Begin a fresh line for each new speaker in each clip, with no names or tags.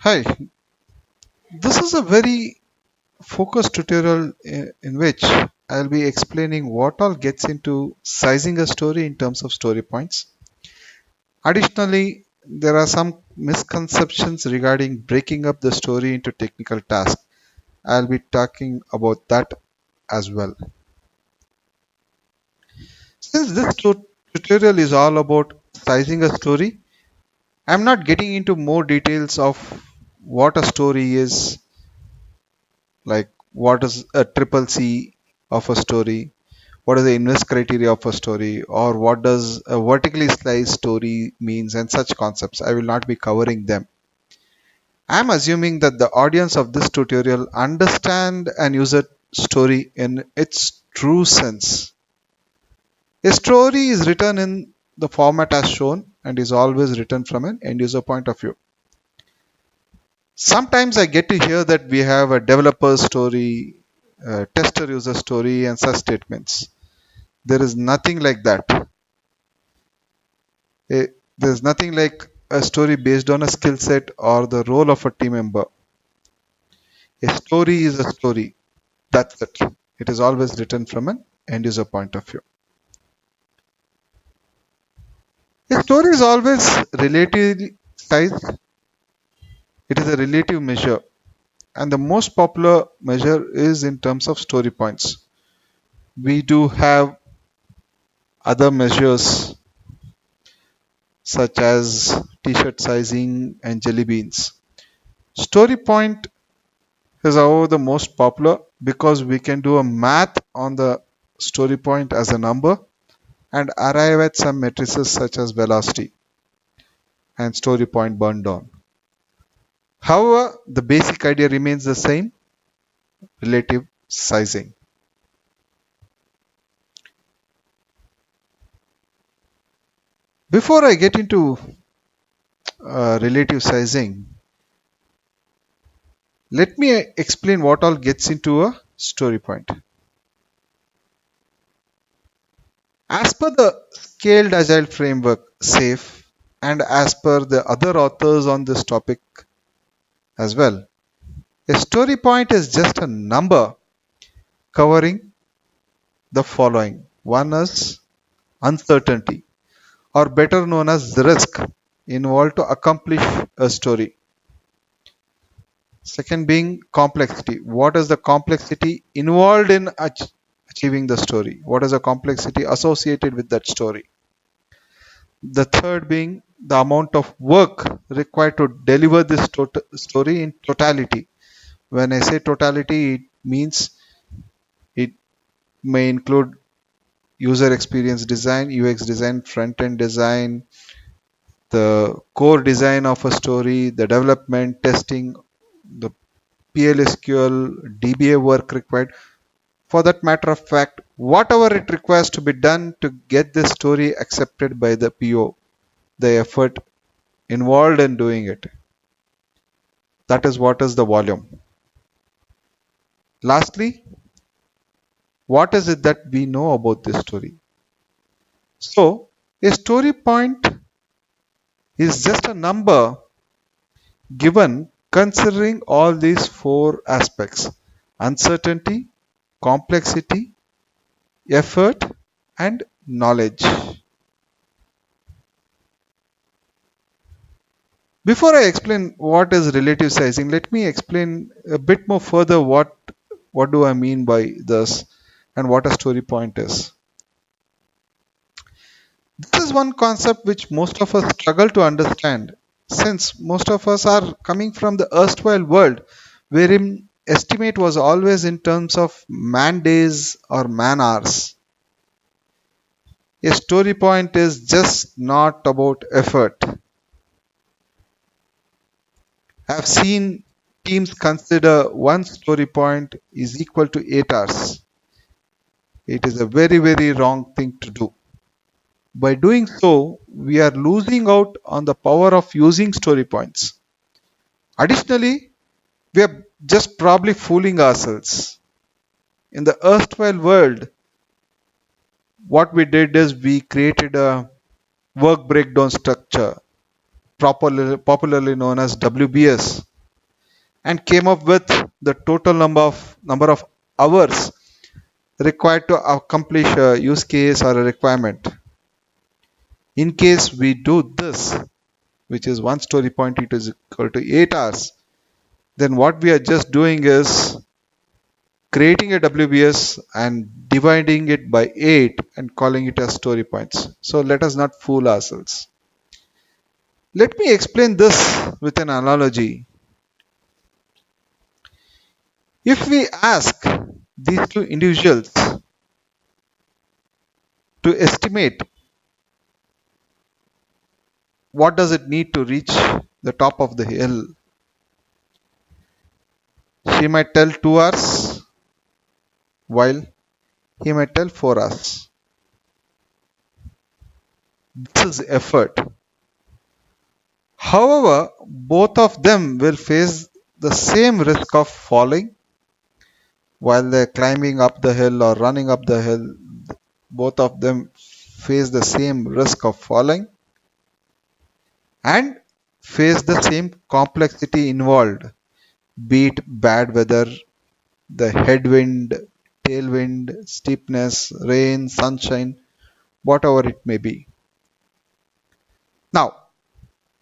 Hi, this is a very focused tutorial in which I'll be explaining what all gets into sizing a story in terms of story points. Additionally, there are some misconceptions regarding breaking up the story into technical tasks. I'll be talking about that as well. Since this tutorial is all about sizing a story, I'm not getting into more details of what a story is, like what is a triple C of a story, what is the invest criteria of a story, or what does a vertically sliced story means, and such concepts. I will not be covering them. I am assuming that the audience of this tutorial understand and use a story in its true sense. A story is written in the format as shown and is always written from an end user point of view. Sometimes I get to hear that we have a developer story, a tester user story, and such statements. There is nothing like that. There's nothing like a story based on a skill set or the role of a team member. A story is a story. That's it. It is always written from an end user point of view. A story is always relatively sized. It is a relative measure. And the most popular measure is in terms of story points. We do have other measures such as t-shirt sizing and jelly beans. Story point is however the most popular because we can do a math on the story point as a number and arrive at some matrices such as velocity and story point burn down. However, the basic idea remains the same, relative sizing. Before I get into relative sizing, let me explain what all gets into a story point. As per the scaled agile framework SAFe and as per the other authors on this topic as well, a story point is just a number covering the following. One is uncertainty, or better known as the risk involved to accomplish a story. Second being complexity. What is the complexity involved in achieving the story? What is the complexity associated with that story? The third being the amount of work required to deliver this story in totality. When I say totality, it means it may include user experience design, UX design, front end design, the core design of a story, the development, testing, the PLSQL, DBA work required. For that matter of fact, whatever it requires to be done to get this story accepted by the PO, the effort involved in doing it. That is what is the volume. Lastly, what is it that we know about this story? So, a story point is just a number given considering all these four aspects: uncertainty, complexity, effort, and knowledge. Before I explain what is relative sizing, let me explain a bit more further what do I mean by this and what a story point is. This is one concept which most of us struggle to understand since most of us are coming from the erstwhile world wherein estimate was always in terms of man days or man hours. A story point is just not about effort. I've seen teams consider one story point is equal to 8 hours. It is a very, very wrong thing to do. By doing so, we are losing out on the power of using story points. Additionally, we are just probably fooling ourselves. In the erstwhile world, what we did is we created a work breakdown structure, popularly known as WBS. and came up with the total number of hours required to accomplish a use case or a requirement. In case we do this, which is one story point, it is equal to 8 hours, then what we are just doing is creating a WBS and dividing it by 8 and calling it as story points. So let us not fool ourselves. Let me explain this with an analogy. If we ask these two individuals to estimate what does it need to reach the top of the hill, she might tell 2 hours while he might tell 4 hours. This is effort. However, both of them will face the same risk of falling while they're climbing up the hill or running up the hill. Both of them face the same risk of falling and face the same complexity involved, be it bad weather, the headwind, tailwind, steepness, rain, sunshine, whatever it may be. Now,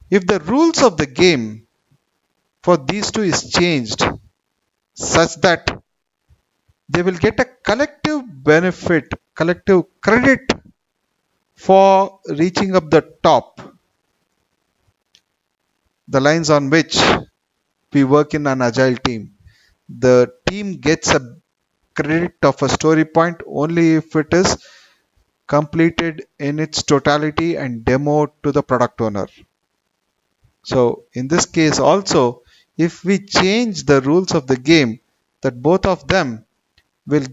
if the rules of the game for these two is changed such that they will get a collective benefit, collective credit for reaching up the top, the lines on which we work in an agile team. The team gets a credit of a story point only if it is completed in its totality and demoed to the product owner. So in this case also, if we change the rules of the game, that both of them will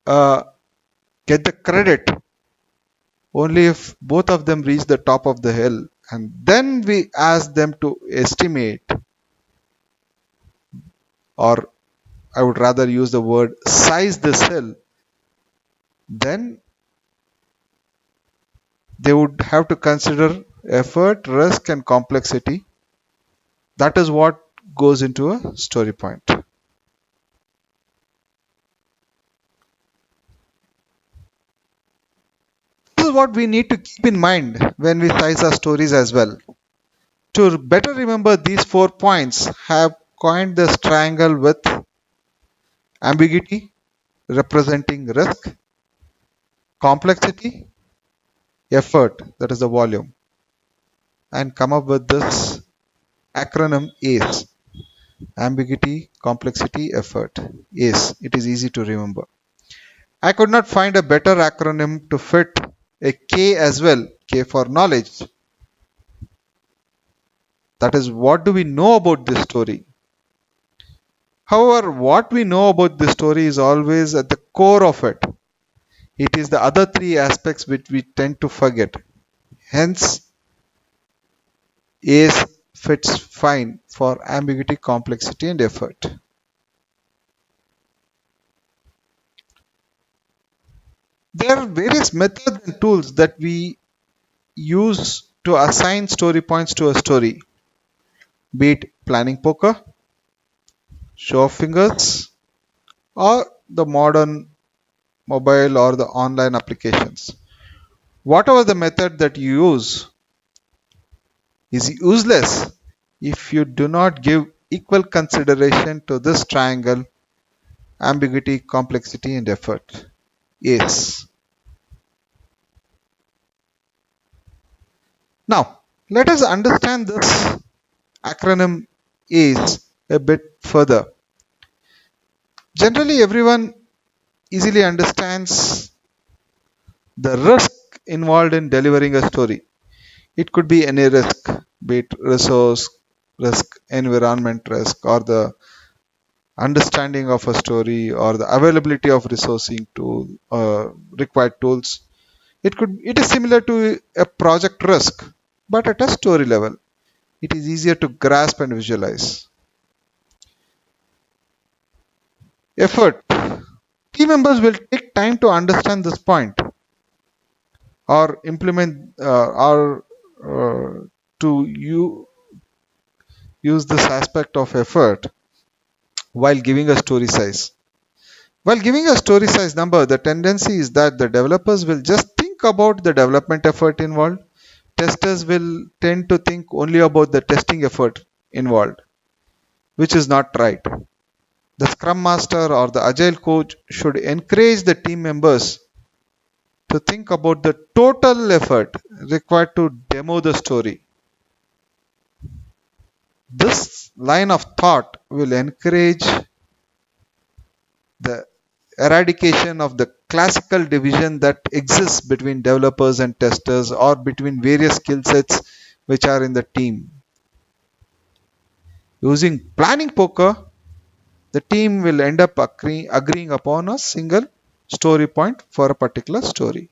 uh, get the credit only if both of them reach the top of the hill, and then we ask them to estimate, or I would rather use the word size this hill, then they would have to consider effort, risk, and complexity. That is what goes into a story point. This is what we need to keep in mind when we size our stories as well. To better remember these 4 points, have coined this triangle with ambiguity representing risk, complexity, effort, that is the volume, and come up with this acronym ACE. Ambiguity, complexity, effort. ACE. It is easy to remember. I could not find a better acronym to fit a K as well. K for knowledge. That is, what do we know about this story? However, what we know about this story is always at the core of it. It is the other three aspects which we tend to forget. Hence, ACE fits fine for ambiguity, complexity, and effort. There are various methods and tools that we use to assign story points to a story, be it planning poker, show of fingers, or the modern mobile or the online applications. Whatever the method that you use is useless if you do not give equal consideration to this triangle: ambiguity, complexity, and effort. Yes. Now, let us understand this acronym ACE a bit further. Generally, everyone easily understands the risk involved in delivering a story. It could be any risk, be it resource risk, environment risk, or the understanding of a story, or the availability of resourcing tool, required tools. It is similar to a project risk, but at a story level. It is easier to grasp and visualize. Effort. Team members will take time to understand this point or implement or to use this aspect of effort. while giving a story size. While giving a story size number, the tendency is that the developers will just think about the development effort involved. Testers will tend to think only about the testing effort involved, which is not right. The Scrum Master or the Agile coach should encourage the team members to think about the total effort required to demo the story. This line of thought will encourage the eradication of the classical division that exists between developers and testers or between various skill sets which are in the team. Using planning poker, the team will end up agreeing upon a single story point for a particular story.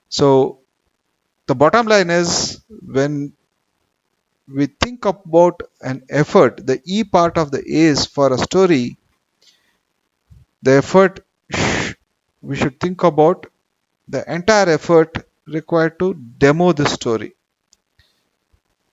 So the bottom line is, when we think about an effort, the E part of the A is for a story. The effort, we should think about the entire effort required to demo the story.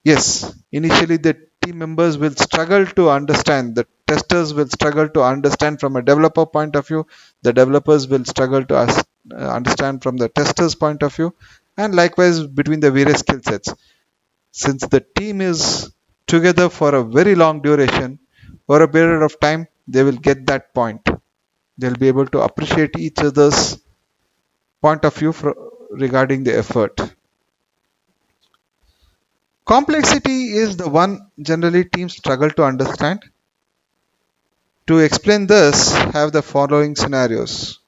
Yes, initially the team members will struggle to understand, the testers will struggle to understand from a developer point of view, the developers will struggle to understand from the testers point of view, and likewise between the various skill sets. Since the team is together for a very long duration, for a period of time, they will get that point. They'll be able to appreciate each other's point of view regarding the effort. Complexity is the one generally teams struggle to understand. To explain this, have the following scenarios.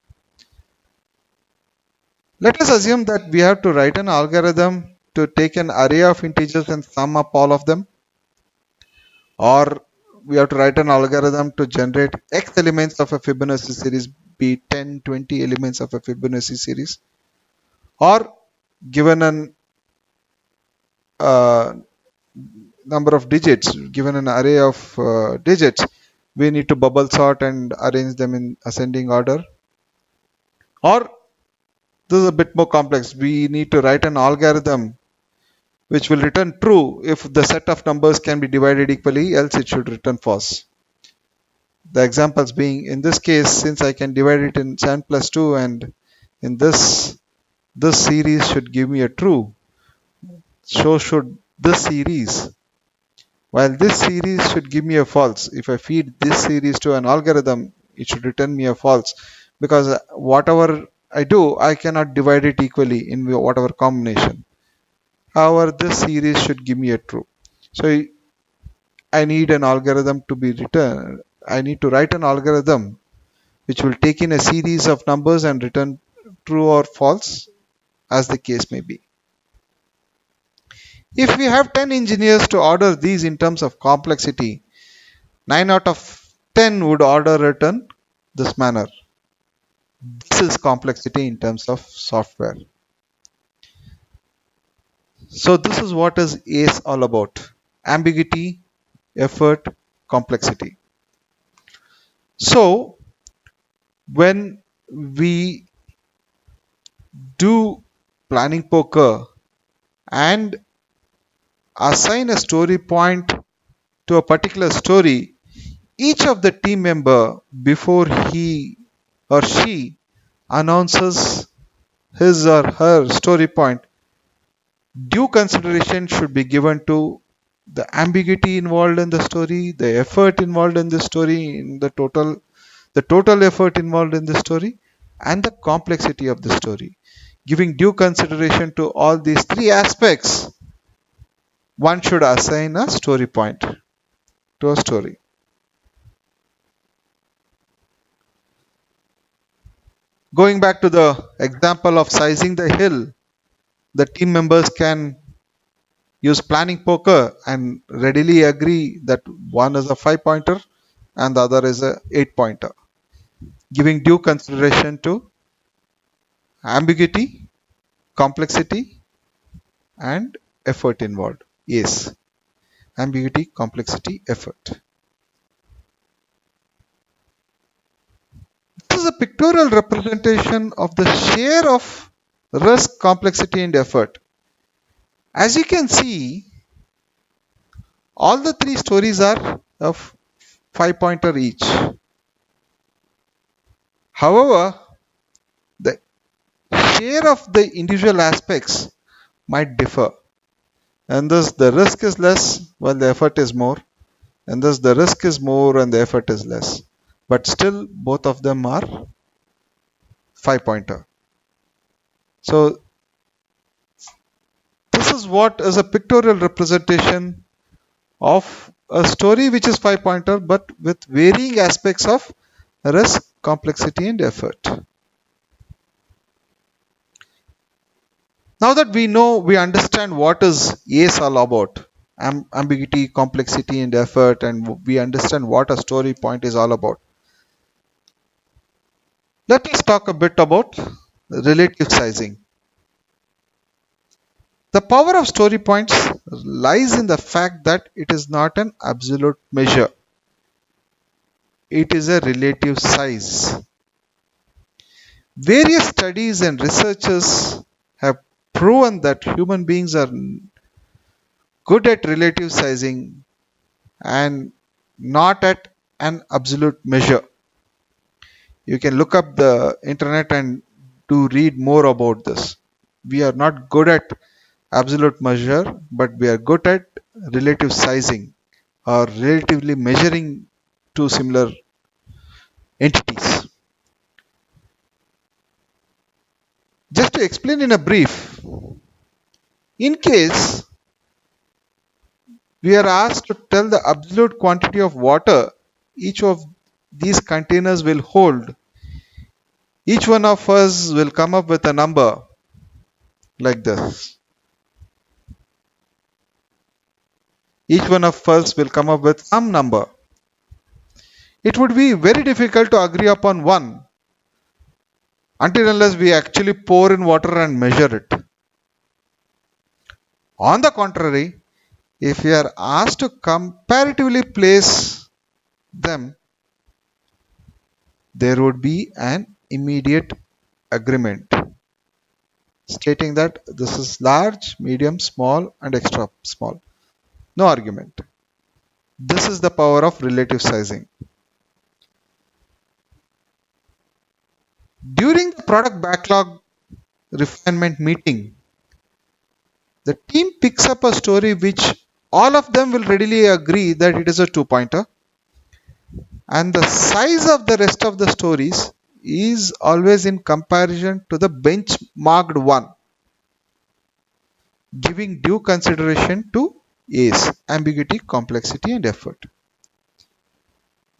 Let us assume that we have to write an algorithm to take an array of integers and sum up all of them, or we have to write an algorithm to generate x elements of a Fibonacci series, be 10, 20 elements of a Fibonacci series, or given an number of digits, given an array of digits, we need to bubble sort and arrange them in ascending order. Or this is a bit more complex. We need to write an algorithm which will return true if the set of numbers can be divided equally, else it should return false. The examples being, in this case, since I can divide it in 7 plus 2, and in this series should give me a true, so should this series. While this series should give me a false. If I feed this series to an algorithm, it should return me a false, because whatever I do, I cannot divide it equally in whatever combination. However, this series should give me a true. So I need an algorithm to be written. I need to write an algorithm which will take in a series of numbers and return true or false, as the case may be. If we have 10 engineers to order these in terms of complexity, 9 out of 10 would order it in this manner. This is complexity in terms of software. So this is what is ACE all about: ambiguity, effort, complexity. So when we do planning poker and assign a story point to a particular story, each of the team member, before he or she announces his or her story point, due consideration should be given to the ambiguity involved in the story, the effort involved in the story, in the total effort involved in the story, and the complexity of the story. Giving due consideration to all these three aspects, one should assign a story point to a story. Going back to the example of sizing the hill, the team members can use planning poker and readily agree that one is a 5-pointer and the other is a 8-pointer, giving due consideration to ambiguity, complexity, and effort involved. Yes, ambiguity, complexity, effort. This is a pictorial representation of the share of risk, complexity, and effort. As you can see, all the three stories are a 5 pointer each. However, the share of the individual aspects might differ, and thus the risk is less while the effort is more, and thus the risk is more and the effort is less. But still, both of them are 5 pointer. So, this is what is a pictorial representation of a story which is 5 pointer but with varying aspects of risk, complexity, and effort. Now that we understand what is ACE all about, ambiguity, complexity, and effort, and we understand what a story point is all about. Let us talk a bit about relative sizing. The power of story points lies in the fact that it is not an absolute measure. It is a relative size. Various studies and researchers have proven that human beings are good at relative sizing and not at an absolute measure. You can look up the internet and do read more about this. We are not good at absolute measure, but we are good at relative sizing or relatively measuring two similar entities. Just to explain in a brief, in case we are asked to tell the absolute quantity of water each of these containers will hold, each one of us will come up with a number like this. Each one of us will come up with some number. It would be very difficult to agree upon one until unless we actually pour in water and measure it. On the contrary, if we are asked to comparatively place them, there would be an immediate agreement stating that this is large, medium, small, and extra small. No argument. This is the power of relative sizing. During the product backlog refinement meeting, the team picks up a story which all of them will readily agree that it is a 2-pointer, and the size of the rest of the stories is always in comparison to the benchmarked one, giving due consideration to ACE, ambiguity, complexity, and effort.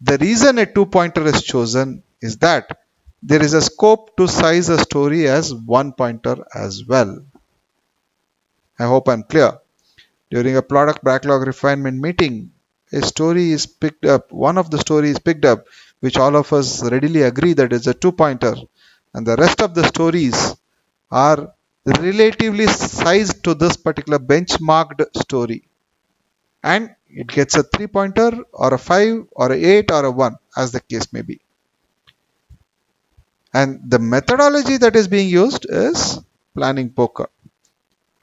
The reason a 2-pointer is chosen is that there is a scope to size a story as 1-pointer as well. I hope I'm clear. During a product backlog refinement meeting, a story is picked up, one of the stories picked up, which all of us readily agree that is a 2-pointer, and the rest of the stories are relatively sized to this particular benchmarked story. And it gets a 3-pointer or a 5 or a 8 or a 1 as the case may be. And the methodology that is being used is planning poker.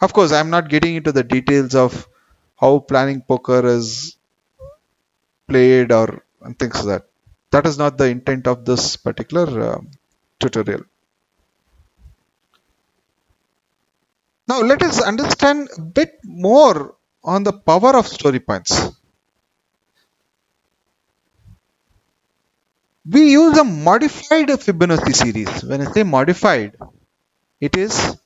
Of course, I'm not getting into the details of how planning poker is played or things like that. That is not the intent of this particular tutorial. Now let us understand a bit more on the power of story points. We use a modified Fibonacci series. When I say modified, it is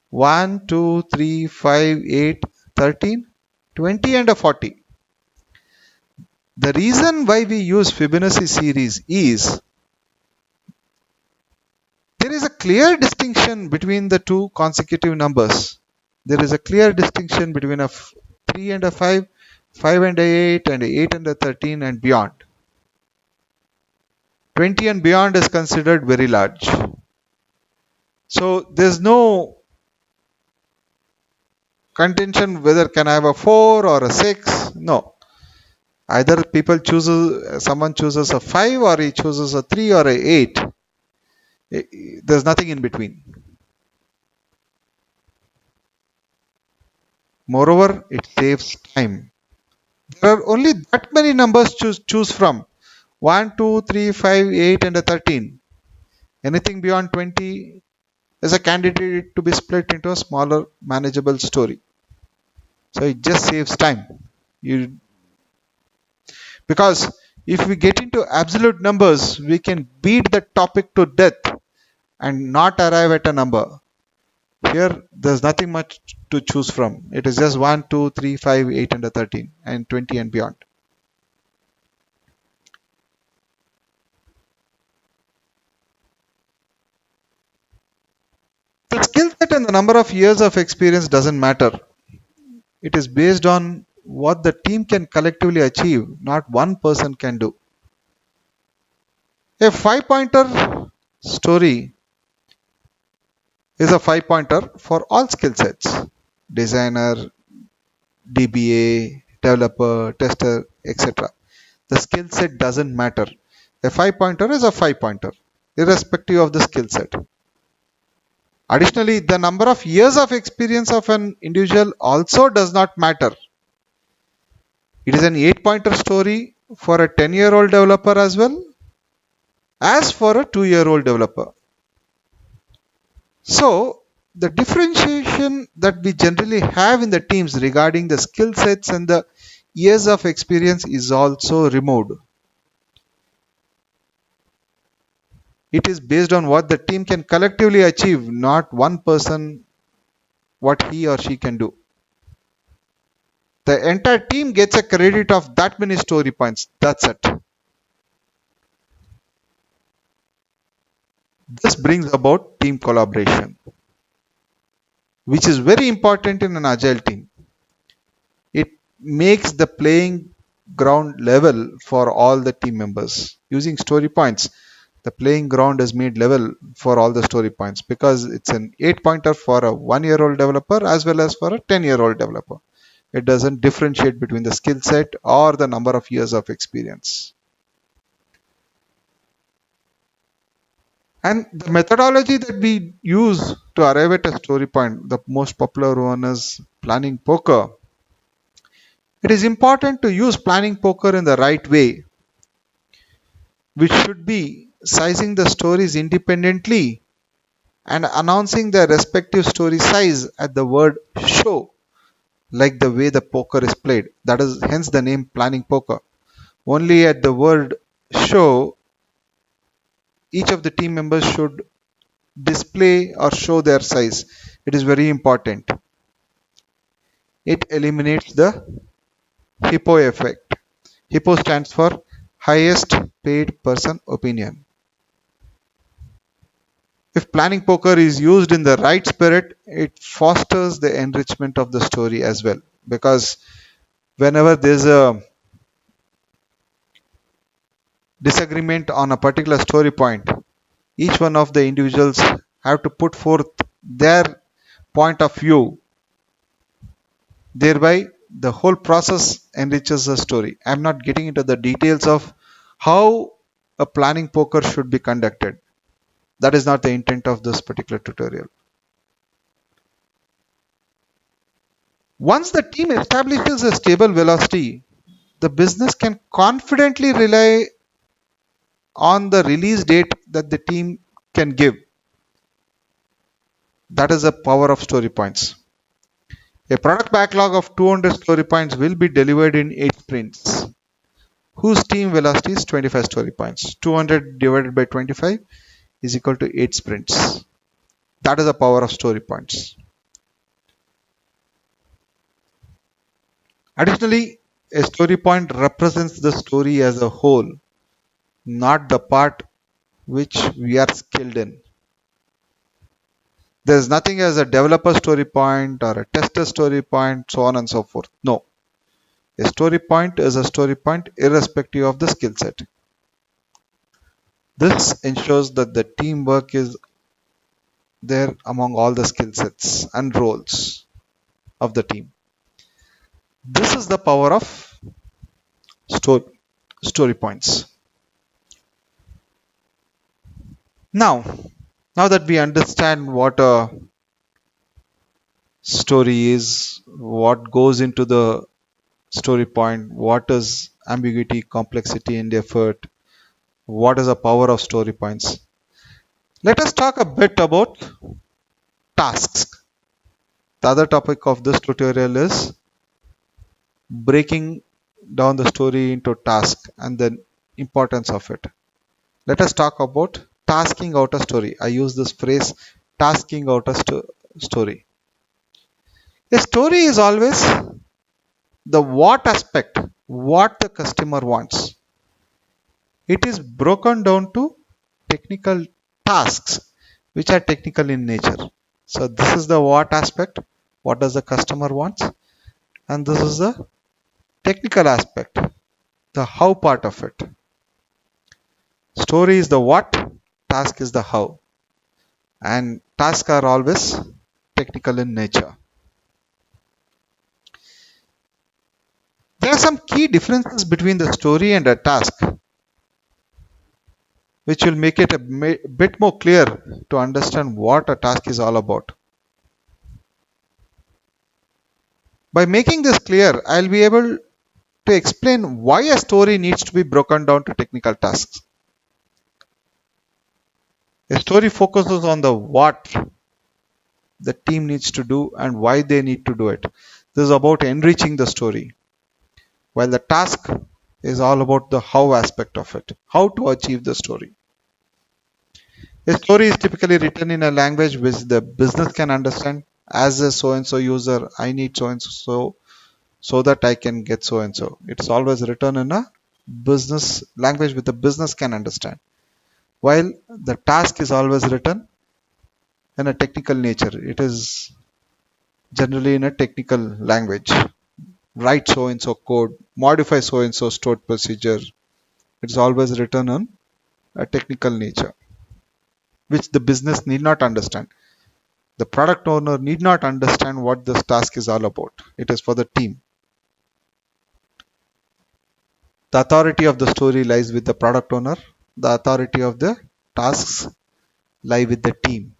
1, 2, 3, 5, 8, 13, 20 and a 40. The reason why we use Fibonacci series is there is a clear distinction between the two consecutive numbers. There is a clear distinction between a 3 and a 5, 5 and a 8, and a 8 and a 13 and beyond. 20 and beyond is considered very large. So there's no contention whether can I have a 4 or a 6. No. Either someone chooses a 5 or he chooses a 3 or a 8. There's nothing in between. Moreover, it saves time. There are only that many numbers to choose from. 1, 2, 3, 5, 8, and a 13. Anything beyond 20 is a candidate to be split into a smaller manageable story. So it just saves time. You Because if we get into absolute numbers, we can beat the topic to death and not arrive at a number. Here, there's nothing much to choose from. It is just 1, 2, 3, 5, 8, and a 13, and 20 and beyond. The skill set and the number of years of experience doesn't matter. It is based on what the team can collectively achieve, not one person can do. A five pointer story is a five pointer for all skill sets: designer, DBA, developer, tester, etc. The skill set doesn't matter. A five pointer is a five pointer, irrespective of the skill set. Additionally, the number of years of experience of an individual also does not matter. It is an 8 pointer story for a 10-year-old developer as well as for a 2-year-old developer. So, the differentiation that we generally have in the teams regarding the skill sets and the years of experience is also removed. It is based on what the team can collectively achieve, not one person what he or she can do. The entire team gets a credit of that many story points. That's it. This brings about team collaboration, which is very important in an agile team. It makes the playing ground level for all the team members. Using story points, the playing ground is made level for all the story points because it's an 8 pointer for a 1-year-old developer as well as for a 10-year-old developer. It doesn't differentiate between the skill set or the number of years of experience. And the methodology that we use to arrive at a story point, the most popular one is planning poker. It is important to use planning poker in the right way, which should be sizing the stories independently and announcing their respective story size at the word show, like the way the poker is played. That is hence the name planning poker. Only at the word show, each of the team members should display or show their size. It is very important. It eliminates the hippo effect. Hippo stands for highest paid person opinion. If planning poker is used in the right spirit, it fosters the enrichment of the story as well. Because whenever there's a disagreement on a particular story point, each one of the individuals have to put forth their point of view. Thereby, the whole process enriches the story. I'm not getting into the details of how a planning poker should be conducted. That is not the intent of this particular tutorial. Once the team establishes a stable velocity, the business can confidently rely on the release date that the team can give. That is the power of story points. A product backlog of 200 story points will be delivered in 8 sprints, whose team velocity is 25 story points. 200 divided by 25 is equal to 8 sprints. That is the power of story points. Additionally, a story point represents the story as a whole, not the part which we are skilled in. There is nothing as a developer story point or a tester story point, so on and so forth. No. A story point is a story point irrespective of the skill set. This ensures that the teamwork is there among all the skill sets and roles of the team. This is the power of story points. Now that we understand what a story is, what goes into the story point, what is ambiguity, complexity, and effort, what is the power of story points. Let us talk a bit about tasks. The other topic of this tutorial is breaking down the story into tasks and the importance of it. Let us talk about tasking out a story. I use this phrase tasking out a story. A story is always the what aspect, what the customer wants. It is broken down to technical tasks which are technical in nature. So this is the what aspect, what does the customer wants, and this is the technical aspect, the how part of it. Story is the what, task is the how, and tasks are always technical in nature. There are some key differences between the story and a task, which will make it a bit more clear to understand what a task is all about. By making this clear, I'll be able to explain why a story needs to be broken down to technical tasks. A story focuses on the what the team needs to do and why they need to do it. This is about enriching the story, while the task is all about the how aspect of it, how to achieve the story. A story is typically written in a language which the business can understand. As a so and so user, I need so and so that I can get so and so. It's always written in a business language which the business can understand, while the task is always written in a technical nature. It is generally in a technical language. Write so and so code, modify so and so stored procedure. It's always written on a technical nature, which the business need not understand. The product owner need not understand what this task is all about. It is for the team. The authority of the story lies with the product owner. The authority of the tasks lie with the team.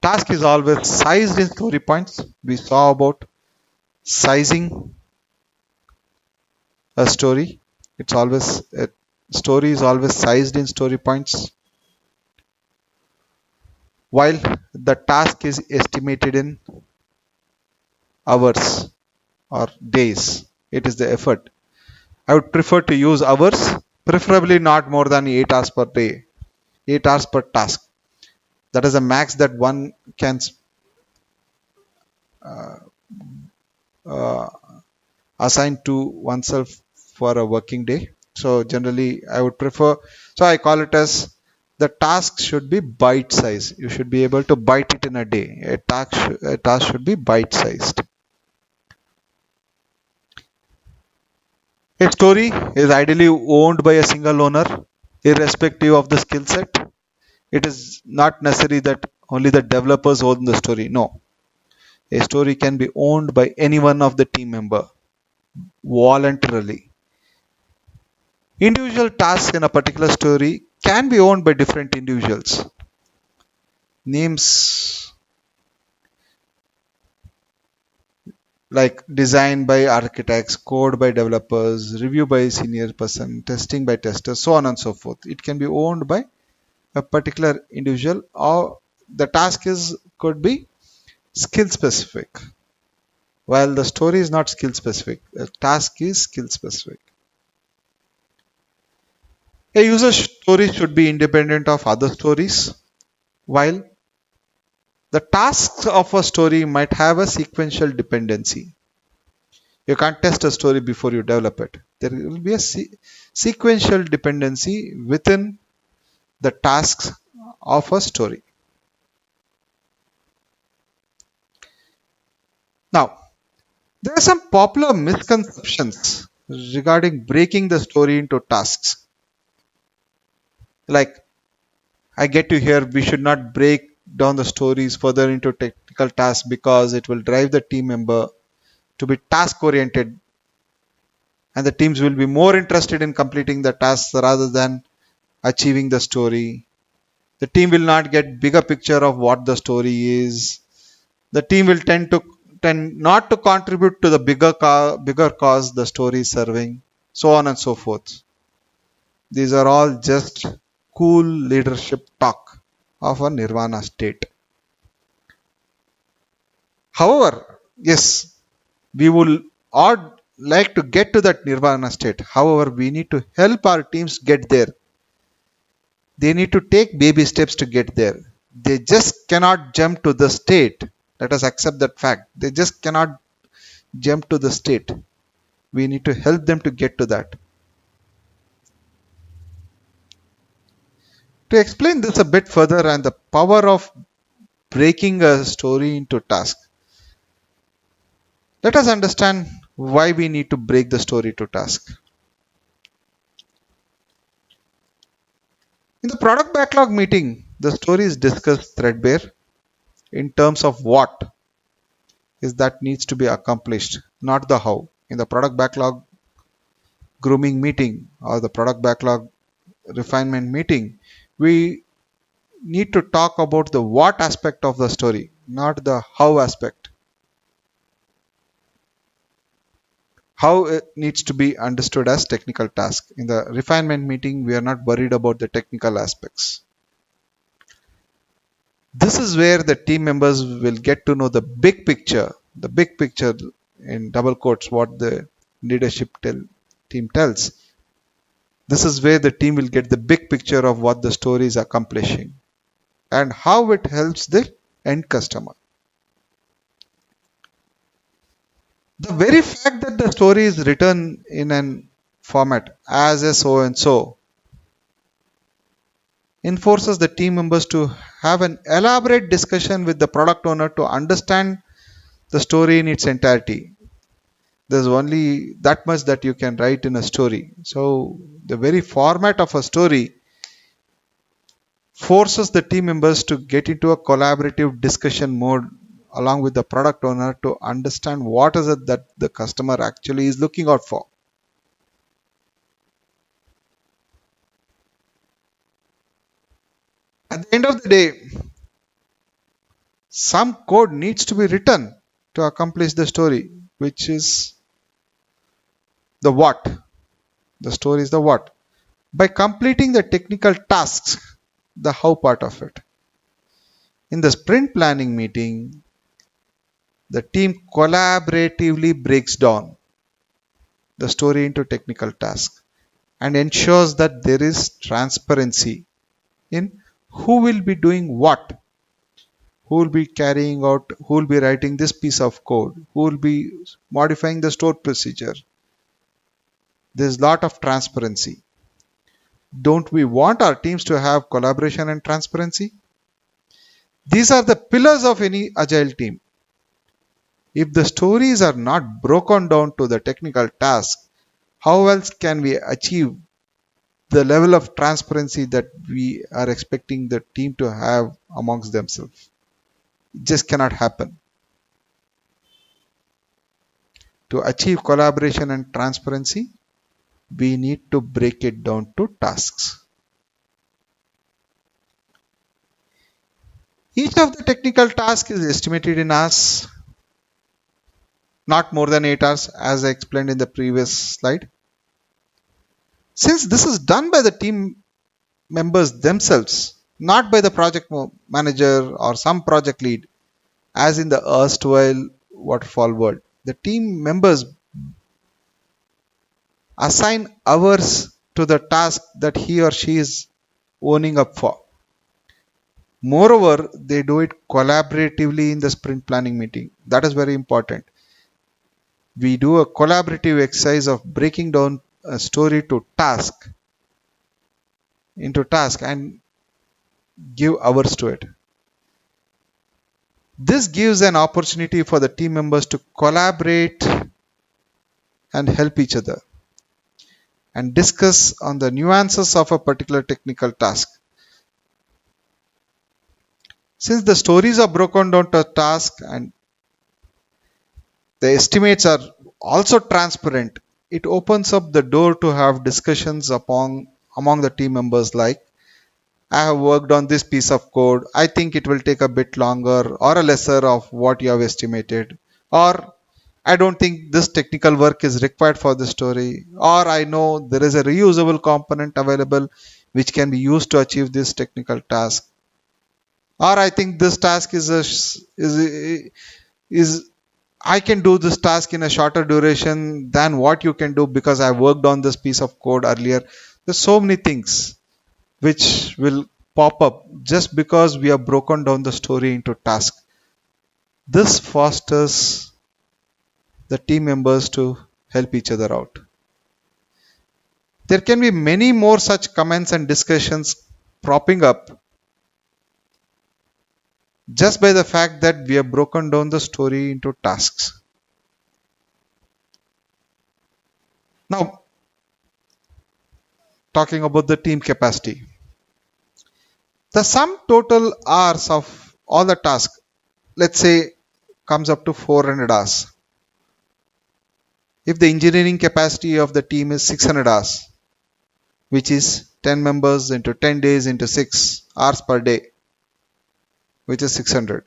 Task is always sized in story points. We saw about sizing a story. It's always a story is always sized in story points, while the task is estimated in hours or days. It is the effort. I would prefer to use hours, preferably not more than 8 hours per day, 8 hours per task. That is the max that one can uh, assign to oneself for a working day. So generally I would prefer, so I call it as the task should be bite size. You should be able to bite it in a day. A task should be bite sized. A story is ideally owned by a single owner, irrespective of the skill set. It is not necessary that only the developers own the story. No. A story can be owned by any one of the team member voluntarily. Individual tasks in a particular story can be owned by different individuals. Names like design by architects, code by developers, review by senior person, testing by testers, so on and so forth. It can be owned by a particular individual, or the task is could be skill specific, while the story is not skill specific. A task is skill specific. A user story should be independent of other stories, while the tasks of a story might have a sequential dependency. You can't test a story before you develop it. There will be a sequential dependency within the tasks of a story. Now, there are some popular misconceptions regarding breaking the story into tasks. Like, I get to hear we should not break down the stories further into technical tasks because it will drive the team member to be task oriented, and the teams will be more interested in completing the tasks rather than achieving the story. The team will not get bigger picture of what the story is. The team will tend to tend not to contribute to the bigger cause the story is serving, so on and so forth. These are all just cool leadership talk of a nirvana state. However, yes, we would all like to get to that nirvana state. However, we need to help our teams get there. They need to take baby steps to get there. They just cannot jump to the state. Let us accept that fact. They just cannot jump to the state. We need to help them to get to that. To explain this a bit further and the power of breaking a story into tasks, let us understand why we need to break the story to task. In the product backlog meeting, the story is discussed threadbare in terms of what is that needs to be accomplished, not the how. In the product backlog grooming meeting or the product backlog refinement meeting, we need to talk about the what aspect of the story, not the how aspect. How it needs to be understood as technical task. In the refinement meeting, we are not worried about the technical aspects. This is where the team members will get to know the big picture in double quotes, what the leadership team tells. This is where the team will get the big picture of what the story is accomplishing and how it helps the end customer. The very fact that the story is written in an format as a so and so enforces the team members to have an elaborate discussion with the product owner to understand the story in its entirety. There's only that much that you can write in a story. So the very format of a story forces the team members to get into a collaborative discussion mode along with the product owner to understand what is it that the customer actually is looking out for. At the end of the day, some code needs to be written to accomplish the story, which is the what. The story is the what. By completing the technical tasks, the how part of it. In the sprint planning meeting, the team collaboratively breaks down the story into technical tasks and ensures that there is transparency in who will be doing what, who will be carrying out, who will be writing this piece of code, who will be modifying the stored procedure. There's a lot of transparency. Don't we want our teams to have collaboration and transparency? These are the pillars of any agile team. If the stories are not broken down to the technical task, how else can we achieve the level of transparency that we are expecting the team to have amongst themselves? It just cannot happen. To achieve collaboration and transparency, we need to break it down to tasks. Each of the technical tasks is estimated in hours, not more than 8 hours, as I explained in the previous slide. Since this is done by the team members themselves, not by the project manager or some project lead, as in the erstwhile waterfall world, the team members assign hours to the task that he or she is owning up for. Moreover, they do it collaboratively in the sprint planning meeting. That is very important. We do a collaborative exercise of breaking down a story to task and give hours to it. This gives an opportunity for the team members to collaborate and help each other and discuss on the nuances of a particular technical task. Since the stories are broken down to task and the estimates are also transparent, it opens up the door to have discussions among the team members like, I have worked on this piece of code. I think it will take a bit longer or a lesser of what you have estimated. Or I don't think this technical work is required for the story, or I know there is a reusable component available which can be used to achieve this technical task, or I think this task is I can do this task in a shorter duration than what you can do because I worked on this piece of code earlier. There's so many things which will pop up just because we have broken down the story into tasks. This fosters the team members to help each other out. There can be many more such comments and discussions propping up just by the fact that we have broken down the story into tasks. Now, talking about the team capacity. The sum total hours of all the tasks, let's say, comes up to 400 hours. If the engineering capacity of the team is 600 hours, which is 10 members into 10 days into 6 hours per day, which is 600.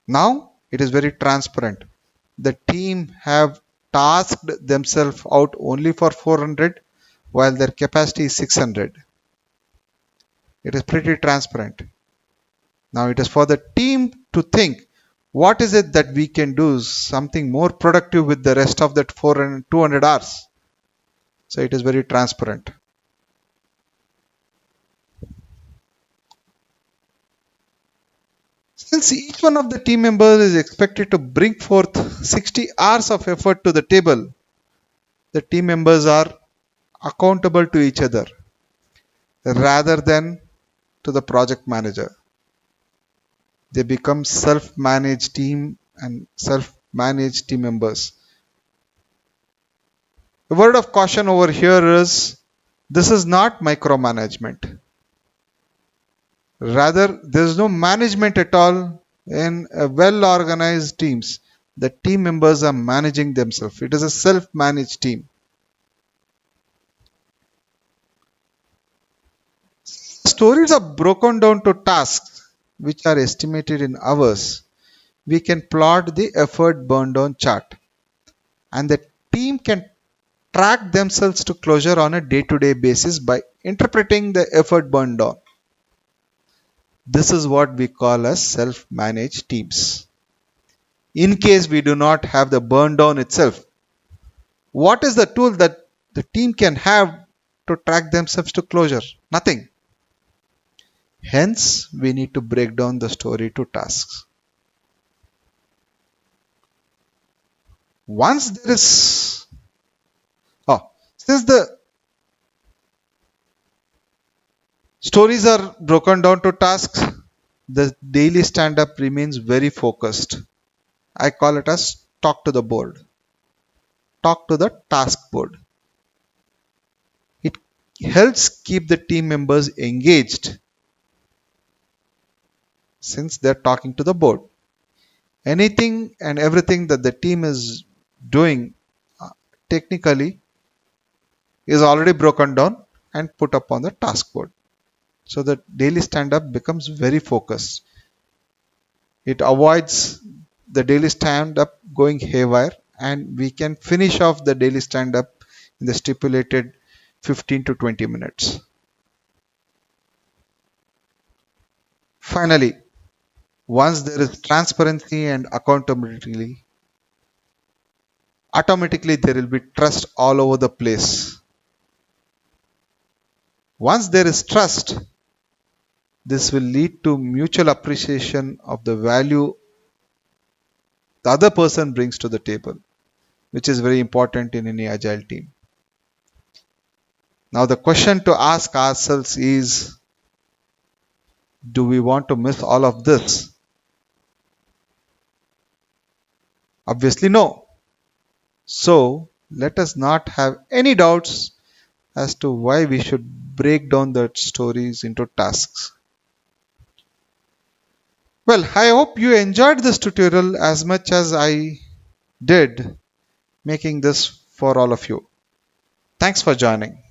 Now it is very transparent. The team have tasked themselves out only for 400 while their capacity is 600. It is pretty transparent. Now it is for the team to think what is it that we can do something more productive with the rest of that 400, 200 hours. So it is very transparent. Since each one of the team members is expected to bring forth 60 hours of effort to the table, the team members are accountable to each other rather than to the project manager. They become self-managed team and self-managed team members. The word of caution over here is this is not micromanagement. Rather, there is no management at all in a well-organized teams. The team members are managing themselves. It is a self-managed team. Stories are broken down to tasks which are estimated in hours. We can plot the effort burned on chart, and the team can track themselves to closure on a day-to-day basis by interpreting the effort burned on. This is what we call as self-managed teams. In case we do not have the burn down itself, what is the tool that the team can have to track themselves to closure? Nothing. Hence, we need to break down the story to tasks. Once there is, since the stories are broken down to tasks, the daily stand-up remains very focused. I call it as talk to the board. Talk to the task board. It helps keep the team members engaged since they're talking to the board. Anything and everything that the team is doing technically is already broken down and put up on the task board. So the daily stand-up becomes very focused. It avoids the daily stand-up going haywire, and we can finish off the daily stand-up in the stipulated 15 to 20 minutes. Finally, once there is transparency and accountability, automatically there will be trust all over the place. Once there is trust, this will lead to mutual appreciation of the value the other person brings to the table, which is very important in any agile team. Now the question to ask ourselves is, do we want to miss all of this? Obviously no. So let us not have any doubts as to why we should break down the stories into tasks. Well, I hope you enjoyed this tutorial as much as I did making this for all of you. Thanks for joining.